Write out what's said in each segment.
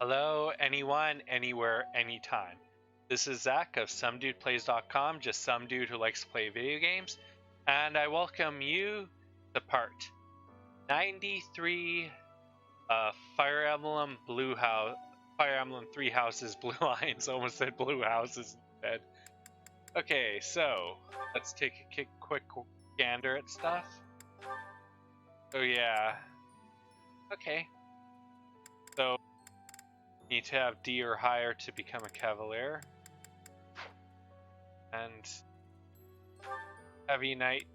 Hello, anyone, anywhere, anytime. This is Zach of SomeDudePlays.com, just some dude who likes to play video games, and I welcome you to part 93 Fire Emblem Three Houses Blue Lines. Almost said Blue Houses instead. Okay, so let's take a quick gander at stuff. Oh yeah. Okay. So need to have D or higher to become a Cavalier. And Heavy Knight.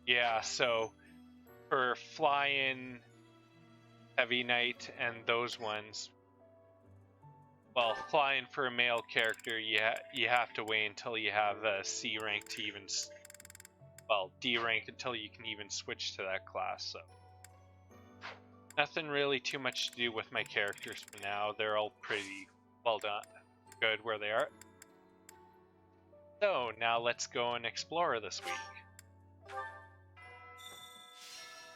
Yeah, so for fly-in Heavy Knight and those ones, well, flying for a male character, you have to wait until you have a C rank to even, well, D rank until you can even switch to that class, so. Nothing really too much to do with my characters for now. They're all pretty well done, good where they are. So now let's go and explore this week.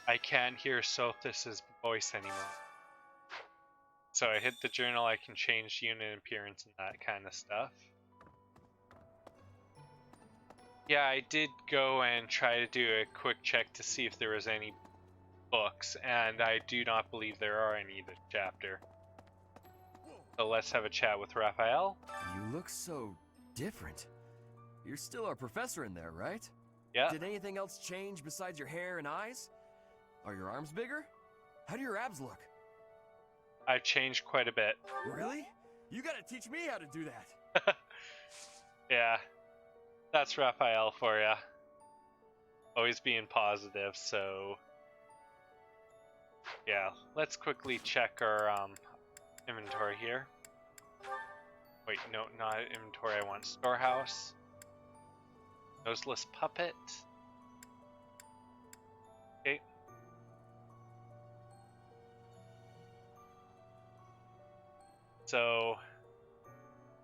I can't hear Sothis' voice anymore. So I hit the journal, I can change unit appearance and that kind of stuff. Yeah, I did go and try to do a quick check to see if there was any books, and I do not believe there are any this chapter. So let's have a chat with Raphael. You look so different. You're still our professor in there, right? Yeah. Did anything else change besides your hair and eyes? Are your arms bigger? How do your abs look? I've changed quite a bit. Really? You gotta teach me how to do that. Yeah, that's Raphael for ya. Always being positive, so... Yeah, let's quickly check our inventory here. Wait, no, not inventory, I want storehouse. Noseless puppet. Okay. So,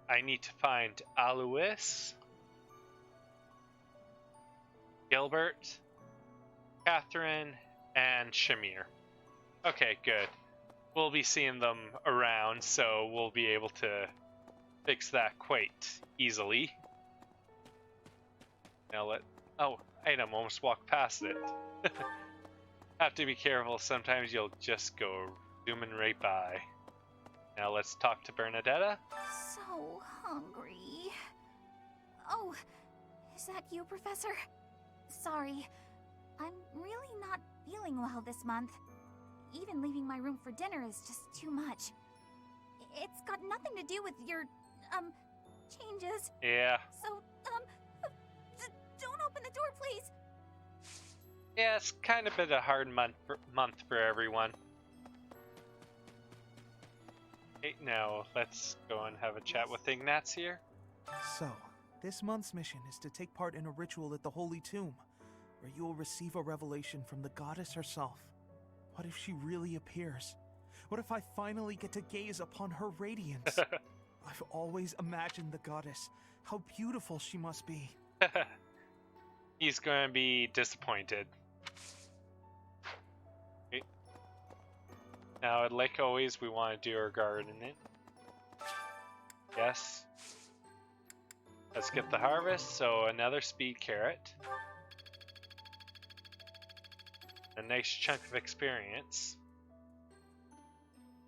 I need to find Alois, Gilbert, Catherine, and Shamir. Okay, good. We'll be seeing them around, so we'll be able to fix that quite easily. Now oh, item, almost walked past it. Have to be careful, sometimes you'll just go zooming right by. Now let's talk to Bernadetta. So hungry. Oh, is that you, Professor? Sorry, I'm really not feeling well this month. Even leaving my room for dinner is just too much. It's got nothing to do with your, changes. Yeah. So, don't open the door, please. Yeah, it's kind of been a hard month for everyone. Okay, now let's go and have a chat with Ignatz here. So, this month's mission is to take part in a ritual at the Holy Tomb, where you will receive a revelation from the goddess herself. What if she really appears? What if I finally get to gaze upon her radiance? I've always imagined the goddess, how beautiful she must be. He's going to be disappointed. Okay. Now, like always, we want to do our gardening. Yes. Let's get the harvest, so another speed carrot. A nice chunk of experience.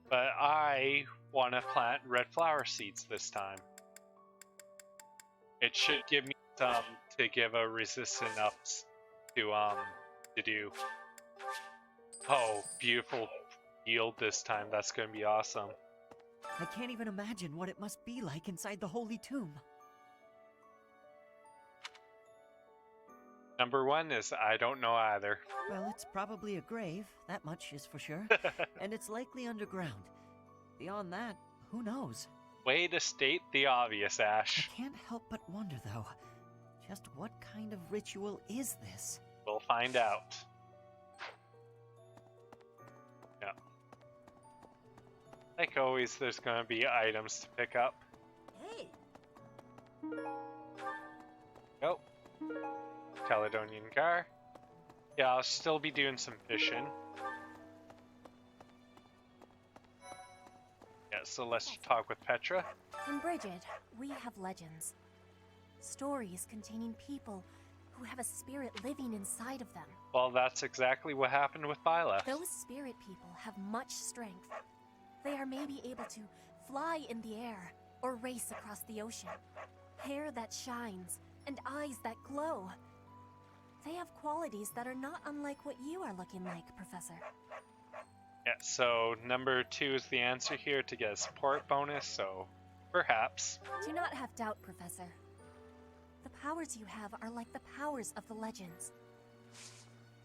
But I want to plant red flower seeds this time. It should give me some to give a resistant ups to do. Oh, beautiful yield this time. That's going to be awesome. I can't even imagine what it must be like inside the Holy Tomb. Number one is I don't know either. Well, it's probably a grave, that much is for sure. And it's likely underground. Beyond that, who knows? Way to state the obvious, Ashe. I can't help but wonder, though, just what kind of ritual is this? We'll find out. Yeah. Like always, there's going to be items to pick up. Hey. Oh. Caledonian Gar. Yeah, I'll still be doing some fishing. Yeah, so let's talk with Petra. In Bridget, we have legends. Stories containing people who have a spirit living inside of them. Well, that's exactly what happened with Byleth. Those spirit people have much strength. They are maybe able to fly in the air or race across the ocean. Hair that shines and eyes that glow. They have qualities that are not unlike what you are looking like, Professor. Yeah, so number 2 is the answer here to get a support bonus, so perhaps. Do not have doubt, Professor. The powers you have are like the powers of the legends.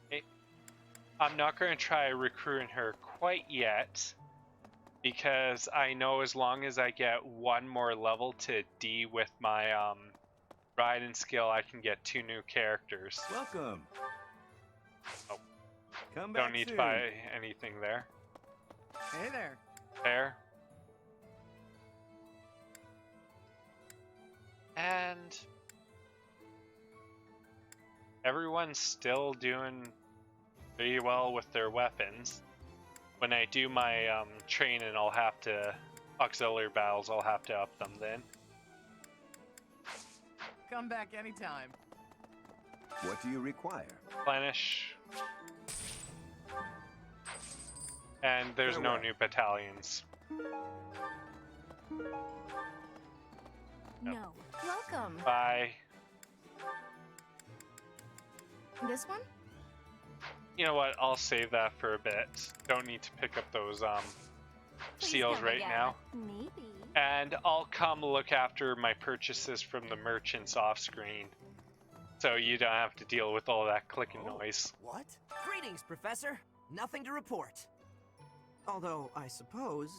Okay. I'm not going to try recruiting her quite yet, because I know as long as I get one more level to D with my riding skill, I can get 2 new characters. Welcome. Oh. Come back Don't need soon. to buy anything there. Hey there. There. And everyone's still doing pretty well with their weapons. When I do my training, I'll have to auxiliary battles. I'll have to up them then. Come back anytime. What do you require? Replenish. And there's no Farewell. new battalions. No. Welcome. Bye. This one? You know what? I'll save that for a bit. Don't need to pick up those Please seals come right again. now. Maybe. And I'll come look after my purchases from the merchants off screen. So you don't have to deal with all that clicking noise. What? Greetings, Professor. Nothing to report. Although, I suppose,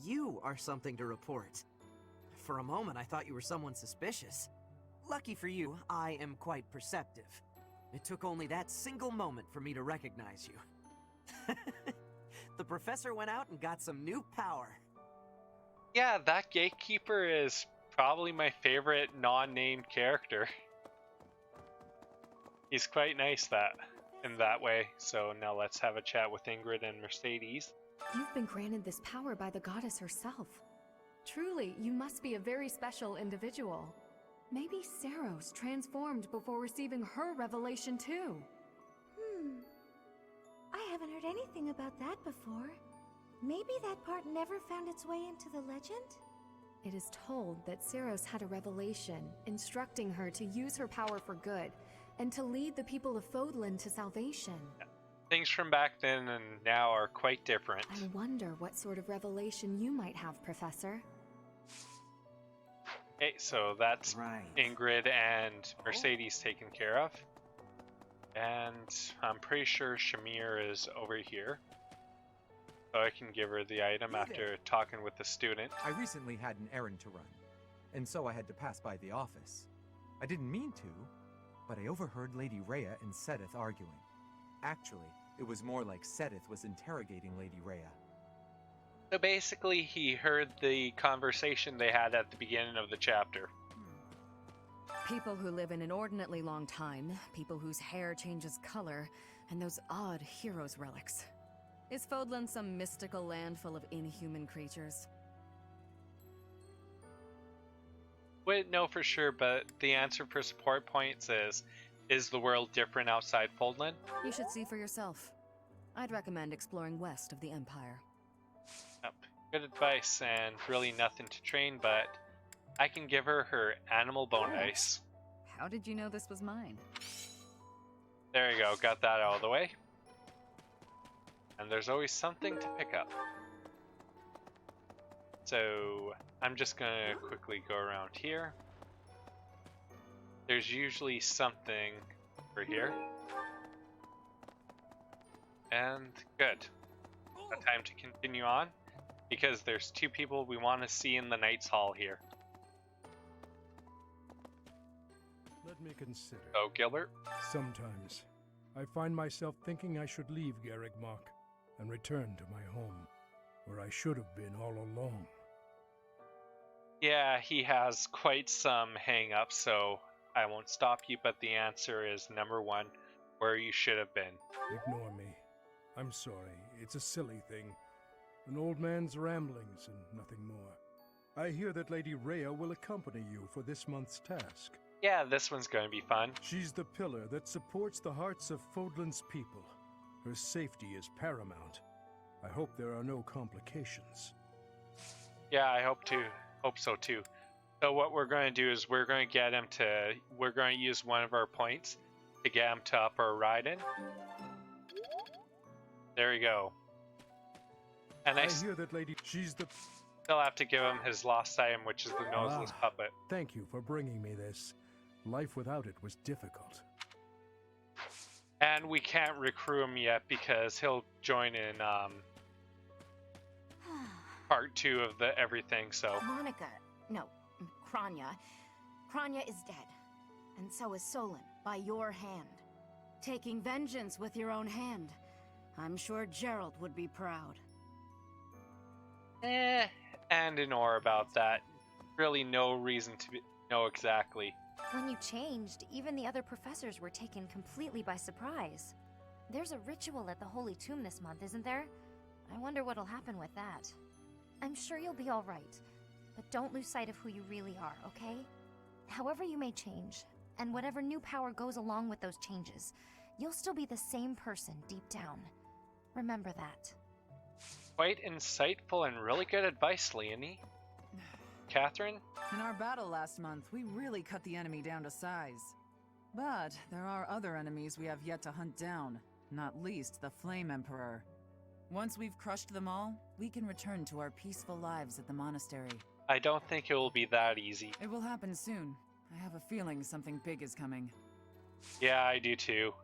you are something to report. For a moment, I thought you were someone suspicious. Lucky for you, I am quite perceptive. It took only that single moment for me to recognize you. The Professor went out and got some new power. Yeah, that gatekeeper is probably my favorite non-named character. He's quite nice in that way. So now let's have a chat with Ingrid and Mercedes. You've been granted this power by the goddess herself. Truly, you must be a very special individual. Maybe Saros transformed before receiving her revelation too. I haven't heard anything about that before. Maybe that part never found its way into the legend? It is told that Saros had a revelation, instructing her to use her power for good, and to lead the people of Fodlan to salvation. Things from back then and now are quite different. I wonder what sort of revelation you might have, Professor. Okay, so that's Right. Ingrid and Mercedes taken care of. And I'm pretty sure Shamir is over here. So I can give her the item after talking with the student. I recently had an errand to run, and so I had to pass by the office. I didn't mean to, but I overheard Lady Rhea and Sedith arguing. Actually, it was more like Sedith was interrogating Lady Rhea. So basically, he heard the conversation they had at the beginning of the chapter. People who live an inordinately long time, people whose hair changes color, and those odd heroes' relics. Is Fodlan some mystical land full of inhuman creatures? Wouldn't know for sure, but the answer for support points is the world different outside Fodlan? You should see for yourself. I'd recommend exploring west of the Empire. Yep. Good advice, and really nothing to train, but I can give her her animal bone dice. How did you know this was mine? There you go, got that out of the way. And there's always something to pick up. So I'm just gonna quickly go around here. There's usually something over here. And good. Got time to continue on, because there's 2 people we want to see in the Knights Hall here. Let me consider. So Gilbert, Sometimes I find myself thinking I should leave Garrigmach and return to my home, where I should have been all along. yeah, he has quite some hang-ups, so I won't stop you, but the answer is number 1, where you should have been. Ignore me. I'm sorry. It's a silly thing. An old man's ramblings and nothing more. I hear that Lady Rhea will accompany you for this month's task. Yeah, this one's going to be fun. She's the pillar that supports the hearts of Fodlan's people. Her safety is paramount. I hope there are no complications. Yeah, I hope so too. So what we're going to do is we're going to use one of our points to get him to up our ride-in. There we go. And I hear that she's the... still have to give him his lost item, which is the noseless puppet. Thank you for bringing me this. Life without it was difficult. And we can't recruit him yet because he'll join in part 2 of the everything, so... Kranya is dead. And so is Solon, by your hand. Taking vengeance with your own hand. I'm sure Gerald would be proud. And in awe about that. Really no reason to know exactly. When you changed, even the other professors were taken completely by surprise. There's a ritual at the Holy Tomb this month, isn't there? I wonder what'll happen with that. I'm sure you'll be all right, but don't lose sight of who you really are, okay? However you may change, and whatever new power goes along with those changes, you'll still be the same person deep down. Remember that. Quite insightful and really good advice, Leonie. Catherine? In our battle last month, we really cut the enemy down to size. But there are other enemies we have yet to hunt down, not least the Flame Emperor. Once we've crushed them all, we can return to our peaceful lives at the monastery. I don't think it will be that easy. It will happen soon. I have a feeling something big is coming. Yeah, I do too.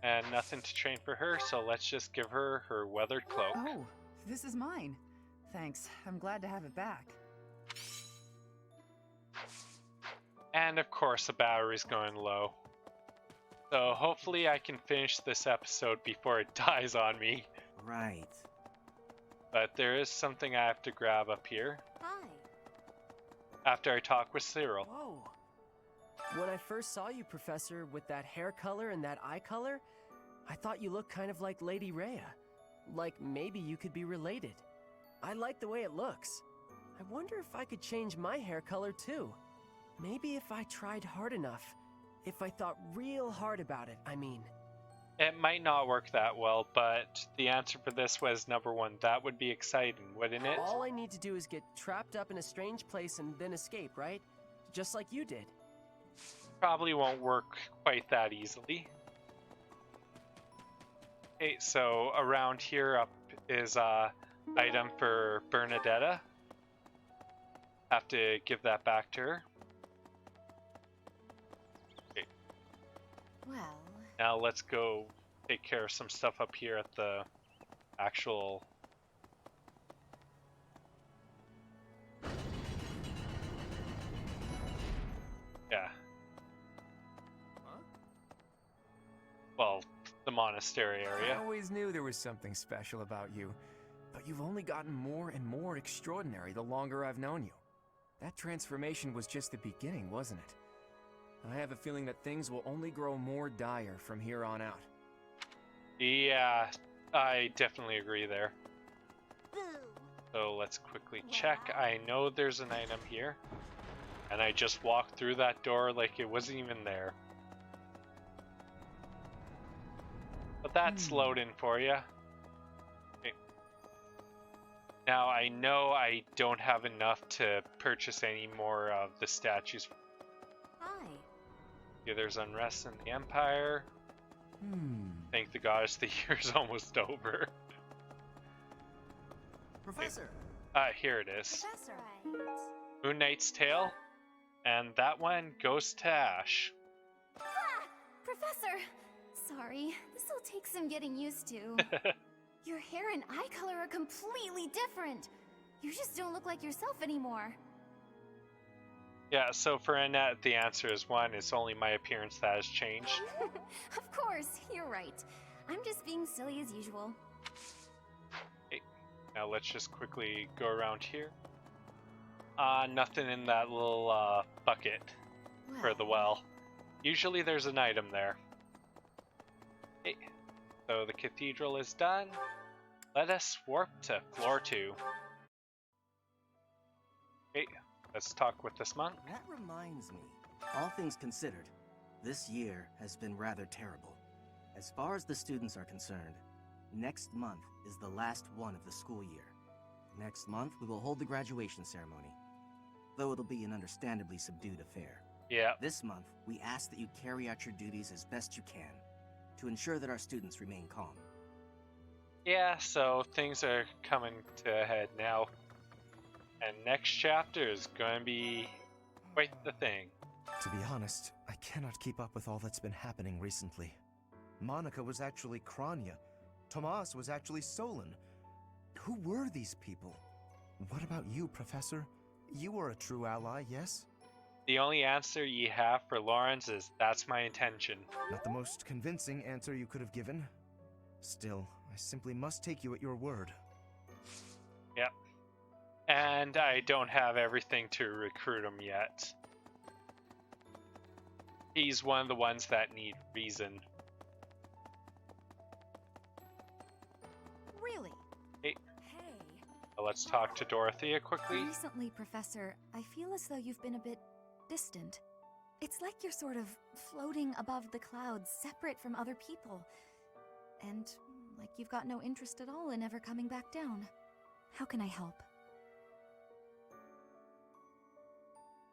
And nothing to train for her, so let's just give her her weathered cloak. Oh, this is mine. Thanks, I'm glad to have it back. And of course the battery's going low. So hopefully I can finish this episode before it dies on me. Right. But there is something I have to grab up here. Hi. After I talk with Cyril. Whoa. When I first saw you, Professor, with that hair color and that eye color, I thought you looked kind of like Lady Rhea. Like maybe you could be related. I like the way it looks. I wonder if I could change my hair color too. Maybe if I tried hard enough. If I thought real hard about it, I mean. It might not work that well, but the answer for this was number 1. That would be exciting, wouldn't it? All I need to do is get trapped up in a strange place and then escape, right? Just like you did. Probably won't work quite that easily. Okay, so around here up is item for Bernadetta. Have to give that back to her. Okay. Well... Now let's go take care of some stuff up here at the actual... Yeah. Huh? Well, the monastery area. I always knew there was something special about you, but you've only gotten more and more extraordinary the longer I've known you. That transformation was just the beginning, wasn't it? I have a feeling that things will only grow more dire from here on out. Yeah, I definitely agree there. So let's quickly check. I know there's an item here. And I just walked through that door like it wasn't even there. But that's loading for you. Okay. Now I know I don't have enough to purchase any more of the statues. Hi. Yeah, there's unrest in the Empire. Thank the goddess, the year's almost over. Professor! Here it is. Professor. Moon Knight's Tale. And that one goes to Ashe. Ah! Professor! Sorry, this'll take some getting used to. Your hair and eye color are completely different. You just don't look like yourself anymore. Yeah, so for Annette, the answer is 1. It's only my appearance that has changed. Of course, you're right. I'm just being silly as usual. Okay, now let's just quickly go around here. Nothing in that little bucket for the well. Usually there's an item there. Okay, so the cathedral is done. Let us warp to floor 2. Okay, let's talk with this monk. That reminds me, all things considered, this year has been rather terrible. As far as the students are concerned, next month is the last one of the school year. Next month, we will hold the graduation ceremony, though it'll be an understandably subdued affair. Yeah. This month, we ask that you carry out your duties as best you can, to ensure that our students remain calm. Yeah, so things are coming to a head now. And next chapter is going to be quite the thing. To be honest, I cannot keep up with all that's been happening recently. Monica was actually Kranya. Tomas was actually Solon. Who were these people? What about you, Professor? You were a true ally, yes? The only answer you have for Lorenz is, that's my intention. Not the most convincing answer you could have given. Still, I simply must take you at your word. Yep. And I don't have everything to recruit him yet. He's one of the ones that need reason. Really? Hey. Hey. Let's talk to Dorothea quickly. Recently, Professor, I feel as though you've been a bit distant. It's like you're sort of floating above the clouds, separate from other people. And like you've got no interest at all in ever coming back down. How can I help?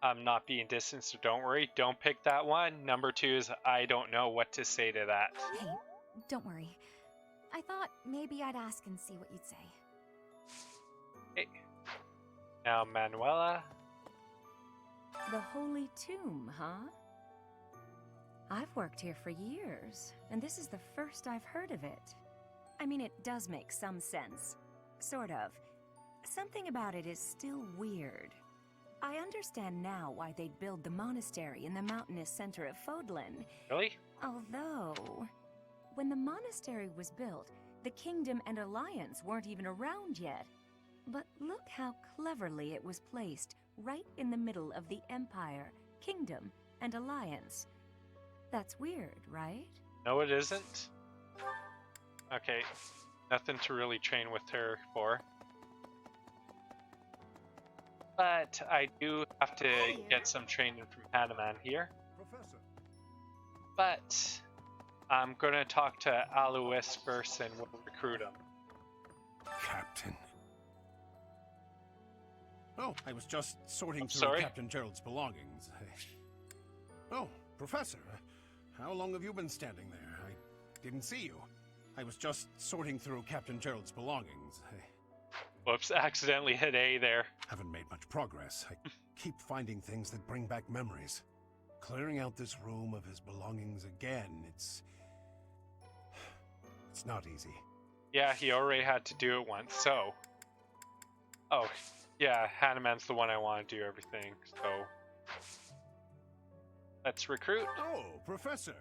I'm not being distant, so don't worry. Don't pick that one. Number 2 is I don't know what to say to that. Hey, don't worry. I thought maybe I'd ask and see what you'd say. Hey. Now, Manuela. The Holy Tomb, huh? I've worked here for years, and this is the first I've heard of it. I mean, it does make some sense. Sort of. Something about it is still weird. I understand now why they'd build the monastery in the mountainous center of Fodlan. Really? Although, when the monastery was built, the Kingdom and Alliance weren't even around yet. But look how cleverly it was placed, right in the middle of the Empire, Kingdom, and Alliance. That's weird, right? No, it isn't. Okay, nothing to really train with her for. But I do have to get some training from Hanuman here. Professor. But I'm going to talk to Alois first and we'll recruit him. Captain. Oh, I was just sorting through Captain Gerald's belongings. Oh, Professor, how long have you been standing there? I didn't see you. I was just sorting through Captain Gerald's belongings. Whoops, accidentally hit A there. Haven't made much progress. I keep finding things that bring back memories. Clearing out this room of his belongings again, it's not easy. Yeah, he already had to do it once, so... Oh, yeah, Hanuman's the one I want to do everything, so... Let's recruit. Oh, Professor,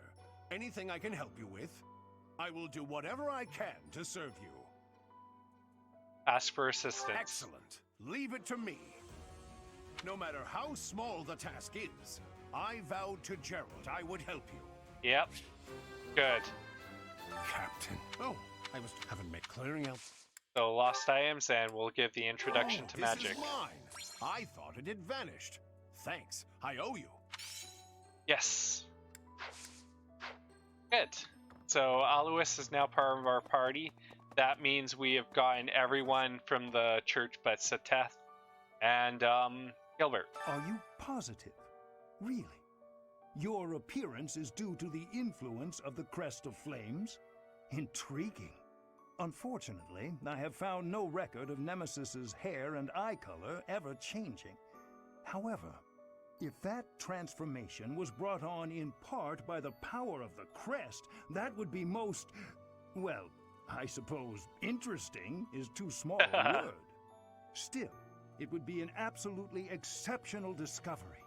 anything I can help you with? I will do whatever I can to serve you. Ask for assistance. Excellent. Leave it to me. No matter how small the task is, I vowed to Gerald I would help you. Yep. Good. Captain. Oh, haven't made clearing out. So lost items, and we'll give the introduction to magic. This is mine. I thought it had vanished. Thanks. I owe you. Yes. Good. So Alois is now part of our party. That means we have gotten everyone from the church but Seteth and Gilbert. Are you positive? Really? Your appearance is due to the influence of the Crest of Flames? Intriguing. Unfortunately, I have found no record of Nemesis's hair and eye color ever changing. However, if that transformation was brought on in part by the power of the Crest, that would be most, well, I suppose interesting is too small a word. Still, it would be an absolutely exceptional discovery.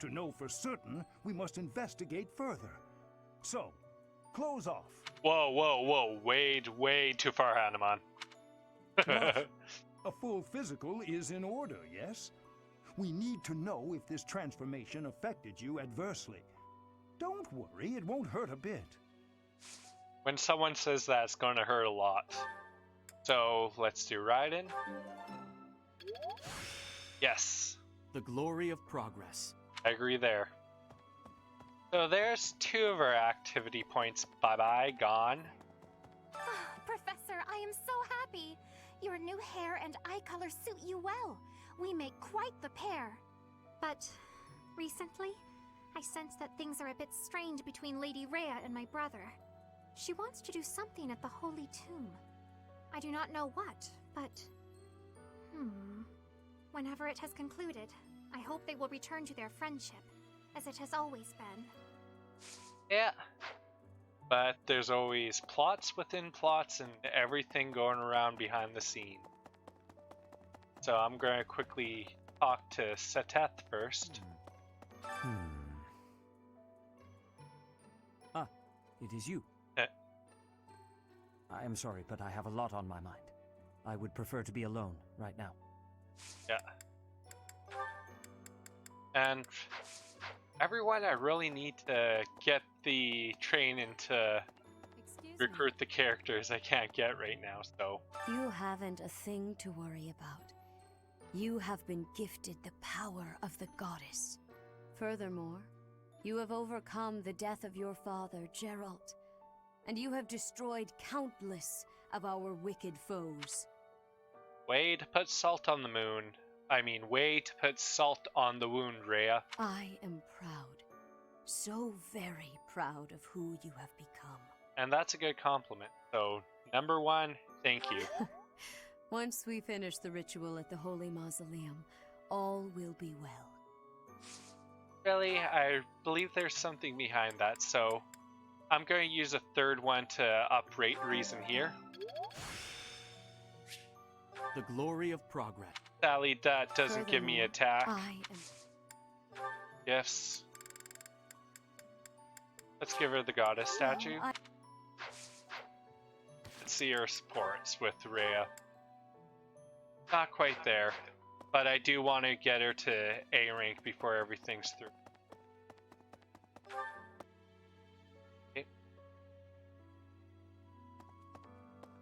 To know for certain, we must investigate further. So, close off. Whoa, whoa, whoa. Way too far, Hanuman. But a full physical is in order, yes? We need to know if this transformation affected you adversely. Don't worry, it won't hurt a bit. When someone says that, it's going to hurt a lot. So let's do Raiden. Yes. The glory of progress. I agree there. So there's 2 of our activity points. Bye-bye, gone. Professor, I am so happy. Your new hair and eye color suit you well. We make quite the pair. But recently, I sense that things are a bit strained between Lady Rhea and my brother. She wants to do something at the Holy Tomb. I do not know what, but... Whenever it has concluded, I hope they will return to their friendship, as it has always been. Yeah. But there's always plots within plots and everything going around behind the scene. So I'm going to quickly talk to Seteth first. Ah, it is you. I am sorry, but I have a lot on my mind. I would prefer to be alone right now. Yeah. And everyone, I really need to get the training to recruit the characters I can't get right now, so... You haven't a thing to worry about. You have been gifted the power of the goddess. Furthermore, you have overcome the death of your father, Geralt, and you have destroyed countless of our wicked foes. Way to put salt on the moon. Way to put salt on the wound, Rhea. I am proud. So very proud of who you have become. And that's a good compliment. So, number 1, thank you. Once we finish the ritual at the Holy Mausoleum, all will be well. Really, I believe there's something behind that, so I'm going to use a 3rd one to uprate reason here. The glory of progress. Sadly, that doesn't give me attack. I am... Gifts. Let's give her the goddess statue. Let's see her supports with Rhea. Not quite there, but I do want to get her to A rank before everything's through. Okay.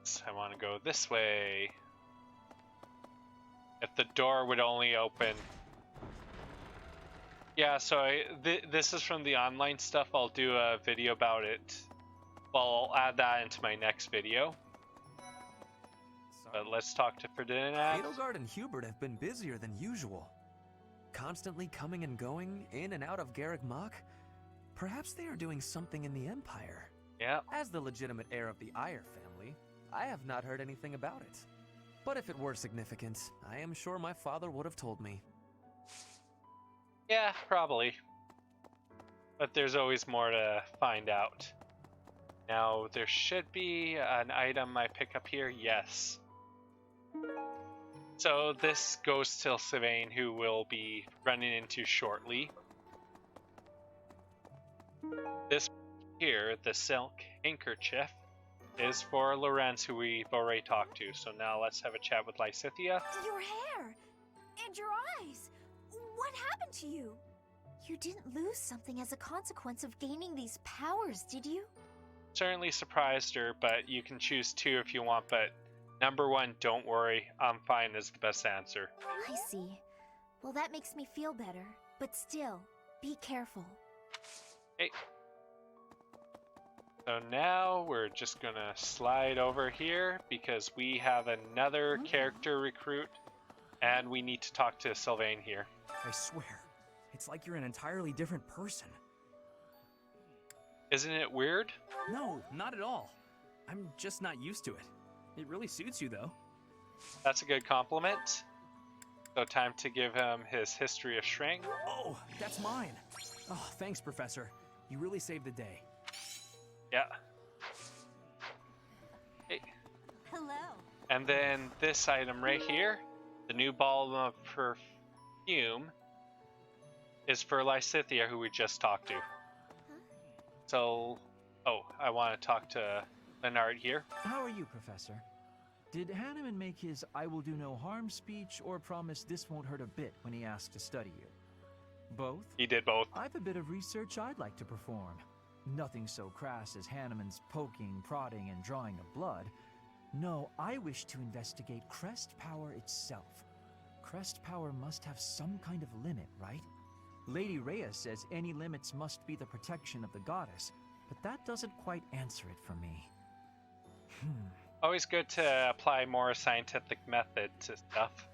So I want to go this way. If the door would only open. Yeah, so this is from the online stuff. I'll do a video about it. Well, I'll add that into my next video. But let's talk to Ferdinand. Edelgard and Hubert have been busier than usual. Constantly coming and going, in and out of Garreg Mach. Perhaps they are doing something in the Empire. Yeah. As the legitimate heir of the Eyre family, I have not heard anything about it. But if it were significant, I am sure my father would have told me. Yeah, probably. But there's always more to find out. Now, there should be an item I pick up here. Yes. So this goes to Sylvain, who we'll be running into shortly. This here, the silk handkerchief, is for Lorenz, who we've already talked to. So now let's have a chat with Lysithea. Your hair! And your eyes! What happened to you? You didn't lose something as a consequence of gaining these powers, did you? Certainly surprised her, but you can choose 2 if you want, but number 1, don't worry, I'm fine is the best answer. I see. Well, that makes me feel better. But still, be careful. Okay. So now we're just gonna slide over here because we have another character recruit and we need to talk to Sylvain here. I swear, it's like you're an entirely different person. Isn't it weird? No, not at all. I'm just not used to it. It really suits you, though. That's a good compliment. So time to give him his history of Shrang. Oh, that's mine. Oh, thanks, Professor. You really saved the day. Yeah. Hey. Hello. And then this item right here, the new ball of perfume, is for Lysithea, who we just talked to. So, I want to talk to Leonard here. How are you, Professor? Did Hanneman make his "I will do no harm" speech or promise this won't hurt a bit when he asked to study you? Both? He did both. I've a bit of research I'd like to perform. Nothing so crass as Hanneman's poking, prodding, and drawing of blood, No, I wish to investigate Crest Power itself. Crest Power must have some kind of limit, right? Lady Rhea says any limits must be the protection of the goddess, but that doesn't quite answer it for me. Always good to apply more scientific method to stuff.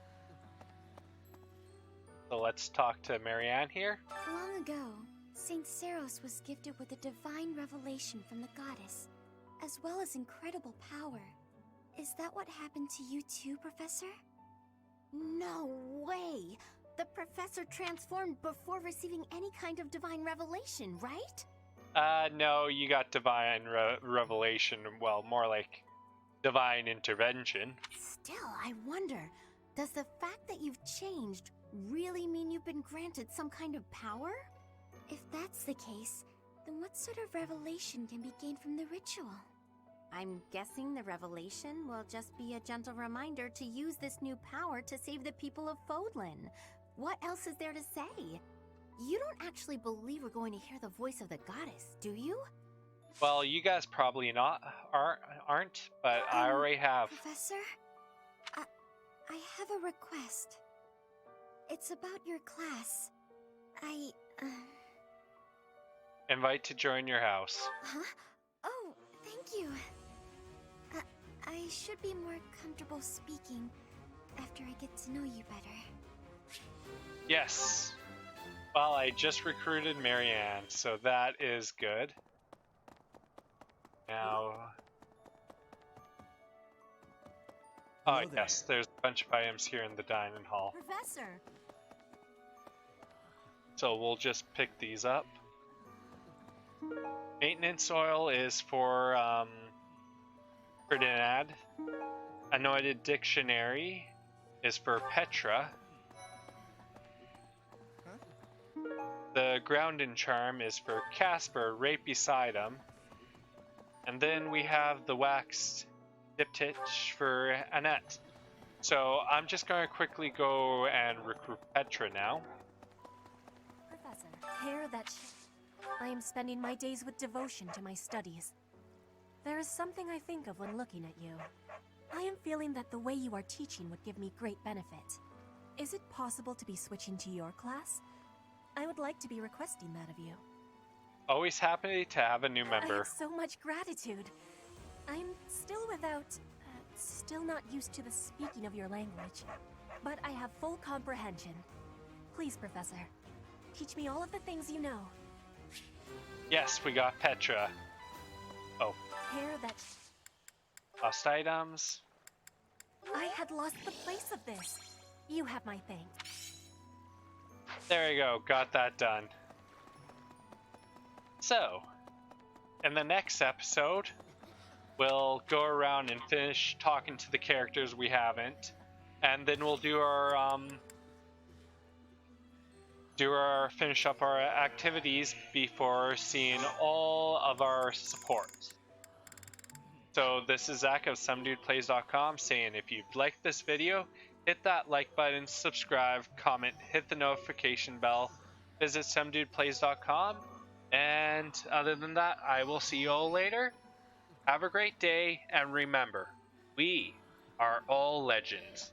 So let's talk to Marianne here. Long ago, Saint Saros was gifted with a divine revelation from the goddess, as well as incredible power. Is that what happened to you too, Professor? No way! The professor transformed before receiving any kind of divine revelation, right? No, you got divine revelation. Well, more like divine intervention. Still, I wonder, does the fact that you've changed really mean you've been granted some kind of power? If that's the case, then what sort of revelation can be gained from the ritual? I'm guessing the revelation will just be a gentle reminder to use this new power to save the people of Fodlan. What else is there to say? You don't actually believe we're going to hear the voice of the goddess, do you? Well, you guys probably aren't, but I already have. Professor, I have a request. It's about your class. Invite to join your house. Huh? Oh, thank you. I should be more comfortable speaking after I get to know you better. Yes. Well, I just recruited Marianne, so that is good. Now... Oh, yes, there's a bunch of items here in the dining hall. Professor! So we'll just pick these up. Maintenance oil is for Ferdinand. Anointed dictionary is for Petra. The grounding charm is for Casper, right beside him. And then we have the waxed diptych for Annette. So I'm just going to quickly go and recruit Petra now. Professor, hair that I am spending my days with devotion to my studies. There is something I think of when looking at you. I am feeling that the way you are teaching would give me great benefit. Is it possible to be switching to your class? I would like to be requesting that of you. Always happy to have a new I member. have so much gratitude. I'm still still not used to the speaking of your language, but I have full comprehension. Please, Professor, teach me all of the things you know. Yes, we got Petra. Oh. Hair that... Lost items. I had lost the place of this. You have my thanks. There you go, got that done. So, in the next episode, we'll go around and finish talking to the characters we haven't, and then we'll do our finish up our activities before seeing all of our support. So this is Zach of SomeDudePlays.com saying if you've liked this video, hit that like button, subscribe, comment, hit the notification bell, visit SomeDudePlays.com, and other than that, I will see you all later. Have a great day, and remember, we are all legends.